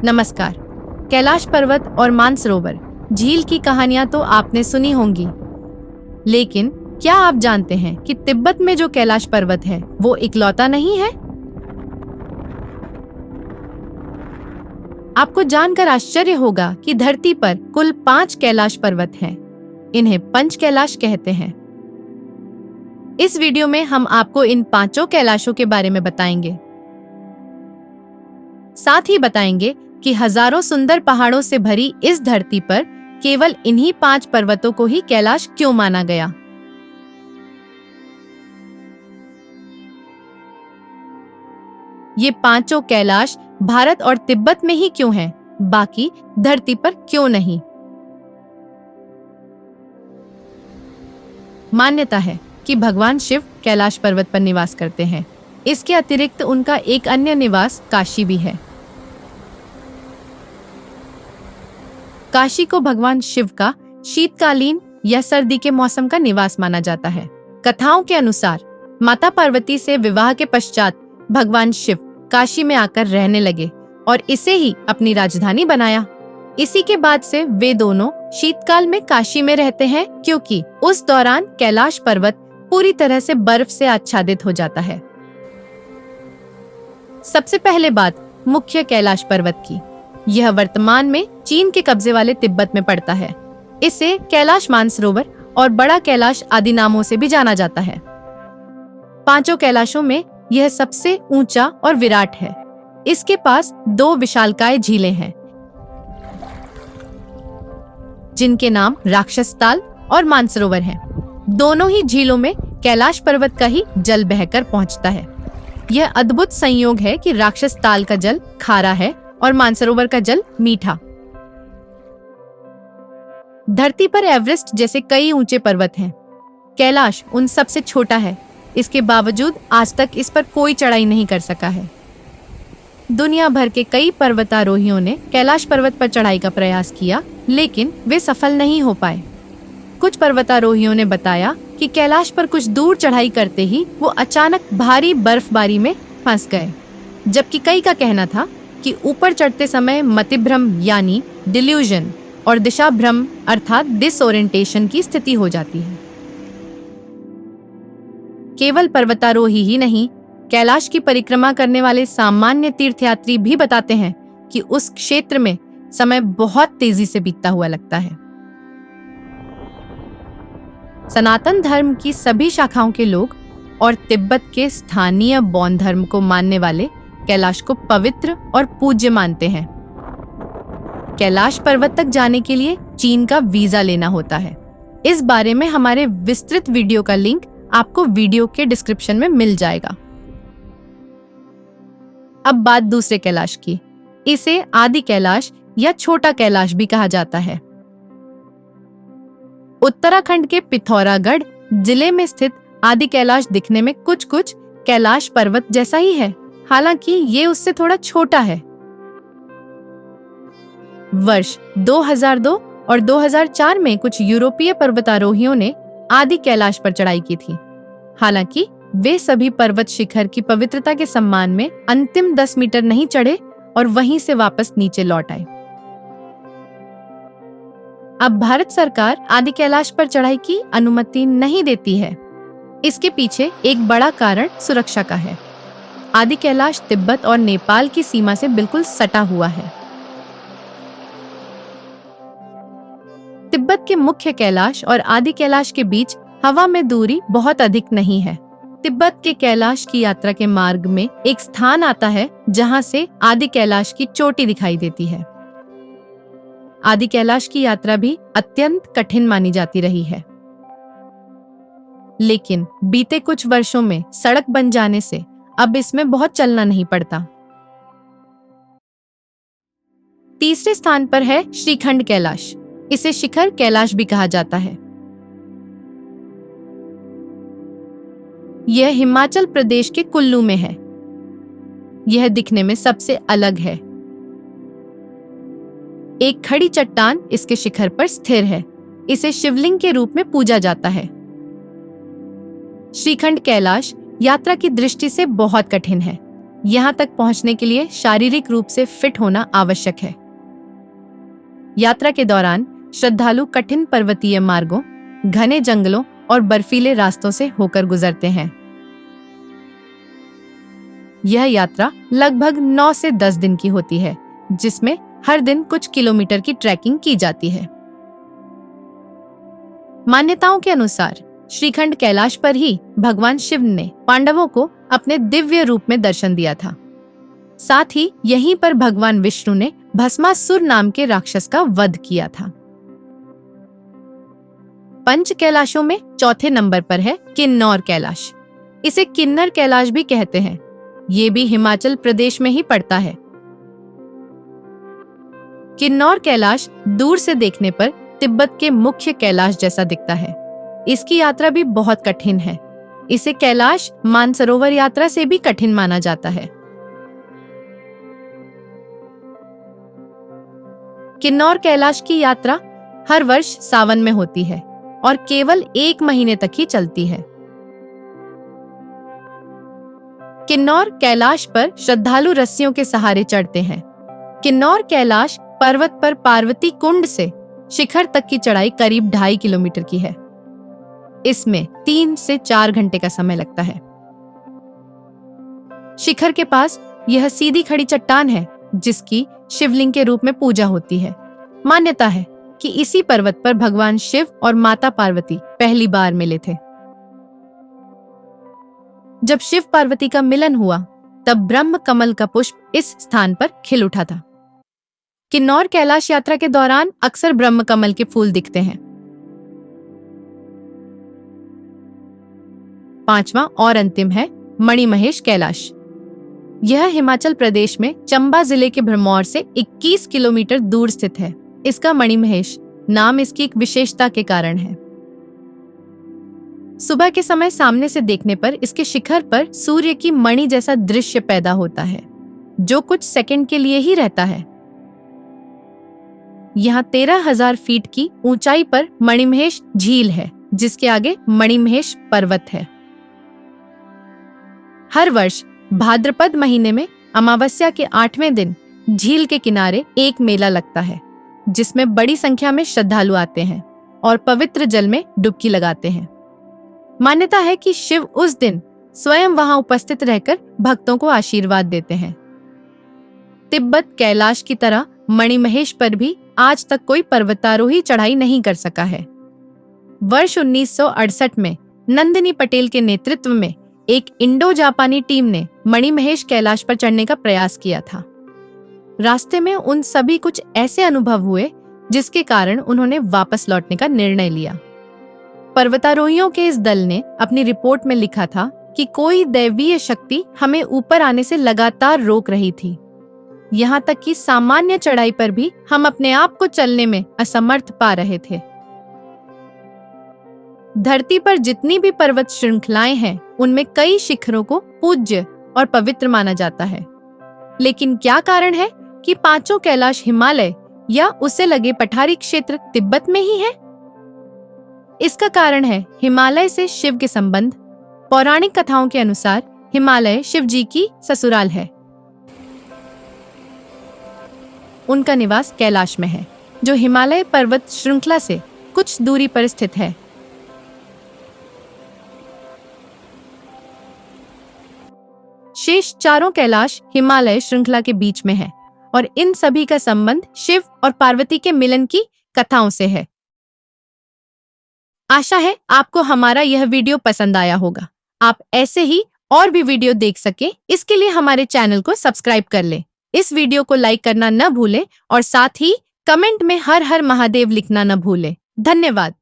नमस्कार। कैलाश पर्वत और मानसरोवर झील की कहानियां तो आपने सुनी होंगी, लेकिन क्या आप जानते हैं कि तिब्बत में जो कैलाश पर्वत है वो इकलौता नहीं है? आपको जानकर आश्चर्य होगा कि धरती पर कुल 5 कैलाश पर्वत हैं। इन्हें पंच कैलाश कहते हैं। इस वीडियो में हम आपको इन 5 कैलाशों के बारे में बताएंगे। साथ ही बताएंगे कि हजारों सुंदर पहाड़ों से भरी इस धरती पर केवल इन्हीं 5 पर्वतों को ही कैलाश क्यों माना गया। ये 5 कैलाश भारत और तिब्बत में ही क्यों हैं, बाकी धरती पर क्यों नहीं? मान्यता है कि भगवान शिव कैलाश पर्वत पर निवास करते हैं। इसके अतिरिक्त उनका एक अन्य निवास काशी भी है। काशी को भगवान शिव का शीतकालीन या सर्दी के मौसम का निवास माना जाता है। कथाओं के अनुसार माता पार्वती से विवाह के पश्चात भगवान शिव काशी में आकर रहने लगे और इसे ही अपनी राजधानी बनाया। इसी के बाद से वे दोनों शीतकाल में काशी में रहते हैं, क्योंकि उस दौरान कैलाश पर्वत पूरी तरह से बर्फ से आच्छादित हो जाता है। सबसे पहले बात मुख्य कैलाश पर्वत की। यह वर्तमान में चीन के कब्जे वाले तिब्बत में पड़ता है। इसे कैलाश मानसरोवर और बड़ा कैलाश आदि नामों से भी जाना जाता है। 5 कैलाशों में यह सबसे ऊंचा और विराट है। इसके पास 2 विशालकाय झीलें हैं, जिनके नाम राक्षस ताल और मानसरोवर हैं। दोनों ही झीलों में कैलाश पर्वत का ही जल बहकर पहुंचता है। यह अद्भुत संयोग है कि राक्षस ताल का जल खारा है और मानसरोवर का जल मीठा। धरती पर एवरेस्ट जैसे कई ऊंचे पर्वत हैं। कैलाश उन सबसे छोटा है। इसके बावजूद आज तक इस पर कोई चढ़ाई नहीं कर सका है। दुनिया भर के कई पर्वतारोहियों ने कैलाश पर्वत पर चढ़ाई का प्रयास किया, लेकिन वे सफल नहीं हो पाए। कुछ पर्वतारोहियों ने बताया कि कैलाश पर कुछ दूर चढ़ाई करते ही वो अचानक भारी बर्फबारी में फंस गए, जबकि कई का कहना था कि ऊपर चढ़ते समय मतिभ्रम यानी डिल्यूजन और दिशा भ्रम अर्थात डिसओरिएंटेशन की स्थिति हो जाती है। केवल पर्वतारोही ही नहीं, कैलाश की परिक्रमा करने वाले सामान्य तीर्थयात्री भी बताते हैं कि उस क्षेत्र में समय बहुत तेजी से बीतता हुआ लगता है। सनातन धर्म की सभी शाखाओं के लोग और तिब्बत के स्थानीय बौद्ध धर्म को मानने वाले कैलाश को पवित्र और पूज्य मानते हैं। कैलाश पर्वत तक जाने के लिए चीन का वीजा लेना होता है। इस बारे में हमारे विस्तृत वीडियो का लिंक आपको वीडियो के डिस्क्रिप्शन में मिल जाएगा। अब बात दूसरे कैलाश की। इसे आदि कैलाश या छोटा कैलाश भी कहा जाता है। उत्तराखंड के पिथौरागढ़ जिले में स्थित आदि कैलाश दिखने में कुछ कुछ कैलाश पर्वत जैसा ही है, हालांकि ये उससे थोड़ा छोटा है। वर्ष 2002 और 2004 में कुछ यूरोपीय पर्वतारोहियों ने आदि कैलाश पर चढ़ाई की थी। हालांकि वे सभी पर्वत शिखर की पवित्रता के सम्मान में अंतिम 10 मीटर नहीं चढ़े और वहीं से वापस नीचे लौट आए। अब भारत सरकार आदि कैलाश पर चढ़ाई की अनुमति नहीं देती है। इसके पीछे एक बड़ा कारण सुरक्षा का है। आदि कैलाश तिब्बत और नेपाल की सीमा से बिल्कुल सटा हुआ है। तिब्बत के मुख्य कैलाश और आदि कैलाश के बीच हवा में दूरी बहुत अधिक नहीं है। तिब्बत के कैलाश की यात्रा के मार्ग में एक स्थान आता है जहां से आदि कैलाश की चोटी दिखाई देती है। आदि कैलाश की यात्रा भी अत्यंत कठिन मानी जाती रही है, लेकिन बीते कुछ वर्षों में सड़क बन जाने से अब इसमें बहुत चलना नहीं पड़ता। तीसरे स्थान पर है श्रीखंड कैलाश। इसे शिखर कैलाश भी कहा जाता है। यह हिमाचल प्रदेश के कुल्लू में है। यह दिखने में सबसे अलग है। एक खड़ी चट्टान इसके शिखर पर स्थिर है। इसे शिवलिंग के रूप में पूजा जाता है। श्रीखंड कैलाश यात्रा की दृष्टि से बहुत कठिन है। यहाँ तक पहुँचने के लिए शारीरिक रूप से फिट होना आवश्यक है। यात्रा के दौरान श्रद्धालु कठिन पर्वतीय मार्गों, घने जंगलों और बर्फीले रास्तों से होकर गुजरते हैं। यह यात्रा लगभग 9 से 10 दिन की होती है, जिसमें हर दिन कुछ किलोमीटर की ट्रैकिंग की जाती है। मान्यताओं के अनुसार श्रीखंड कैलाश पर ही भगवान शिव ने पांडवों को अपने दिव्य रूप में दर्शन दिया था। साथ ही यहीं पर भगवान विष्णु ने भस्मासुर नाम के राक्षस का वध किया था। पंच कैलाशों में चौथे नंबर पर है किन्नौर कैलाश। इसे किन्नर कैलाश भी कहते हैं। ये भी हिमाचल प्रदेश में ही पड़ता है। किन्नौर कैलाश दूर से देखने पर तिब्बत के मुख्य कैलाश जैसा दिखता है। इसकी यात्रा भी बहुत कठिन है। इसे कैलाश मानसरोवर यात्रा से भी कठिन माना जाता है। किन्नौर कैलाश की यात्रा हर वर्ष सावन में होती है और केवल 1 महीने तक ही चलती है। किन्नौर कैलाश पर श्रद्धालु रस्सियों के सहारे चढ़ते हैं। किन्नौर कैलाश पर्वत पर पार्वती कुंड से शिखर तक की चढ़ाई करीब 2.5 किलोमीटर की है। इसमें 3 से 4 घंटे का समय लगता है। शिखर के पास यह सीधी खड़ी चट्टान है, जिसकी शिवलिंग के रूप में पूजा होती है। मान्यता है कि इसी पर्वत पर भगवान शिव और माता पार्वती पहली बार मिले थे। जब शिव पार्वती का मिलन हुआ, तब ब्रह्म कमल का पुष्प इस स्थान पर खिल उठा था। किन्नौर कैलाश यात्रा के दौरान अक्सर ब्रह्म कमल के फूल दिखते हैं। 5वां और अंतिम है मणिमहेश कैलाश। यह हिमाचल प्रदेश में चंबा जिले के भरमौर से 21 किलोमीटर दूर स्थित है। इसका मणिमहेश नाम इसकी एक विशेषता के कारण है। सुबह के समय सामने से देखने पर इसके शिखर पर सूर्य की मणि जैसा दृश्य पैदा होता है, जो कुछ सेकंड के लिए ही रहता है। यहाँ 13,000 फीट की ऊंचाई पर मणिमहेश झील है, जिसके आगे मणिमहेश पर्वत है। हर वर्ष भाद्रपद महीने में अमावस्या के 8वें दिन झील के किनारे एक मेला लगता है, जिसमें बड़ी संख्या में श्रद्धालु आते हैं और पवित्र जल में डुबकी लगाते हैं। मान्यता है कि शिव उस दिन स्वयं वहां उपस्थित रहकर भक्तों को आशीर्वाद देते हैं। तिब्बत कैलाश की तरह मणिमहेश पर भी आज तक कोई पर्वतारोही चढ़ाई नहीं कर सका है। वर्ष 1968 में नंदिनी पटेल के नेतृत्व में एक इंडो जापानी टीम ने मणिमहेश कैलाश पर चढ़ने का प्रयास किया था। रास्ते में उन सभी कुछ ऐसे अनुभव हुए जिसके कारण उन्होंने वापस लौटने का निर्णय लिया। पर्वतारोहियों के इस दल ने अपनी रिपोर्ट में लिखा था कि कोई दैवीय शक्ति हमें ऊपर आने से लगातार रोक रही थी। यहाँ तक कि सामान्य चढ़ाई पर भी हम अपने आप को चलने में असमर्थ पा रहे थे। धरती पर जितनी भी पर्वत श्रृंखलाएं हैं, उनमें कई शिखरों को पूज्य और पवित्र माना जाता है। लेकिन क्या कारण है कि 5 कैलाश हिमालय या उससे लगे पठारी क्षेत्र तिब्बत में ही है? इसका कारण है हिमालय से शिव के संबंध। पौराणिक कथाओं के अनुसार हिमालय शिव जी की ससुराल है। उनका निवास कैलाश में है, जो हिमालय पर्वत श्रृंखला से कुछ दूरी पर स्थित है। शेष 4 कैलाश हिमालय श्रृंखला के बीच में है और इन सभी का संबंध शिव और पार्वती के मिलन की कथाओं से है। आशा है आपको हमारा यह वीडियो पसंद आया होगा। आप ऐसे ही और भी वीडियो देख सके, इसके लिए हमारे चैनल को सब्सक्राइब कर लें। इस वीडियो को लाइक करना न भूलें और साथ ही कमेंट में हर हर महादेव लिखना न भूलें। धन्यवाद।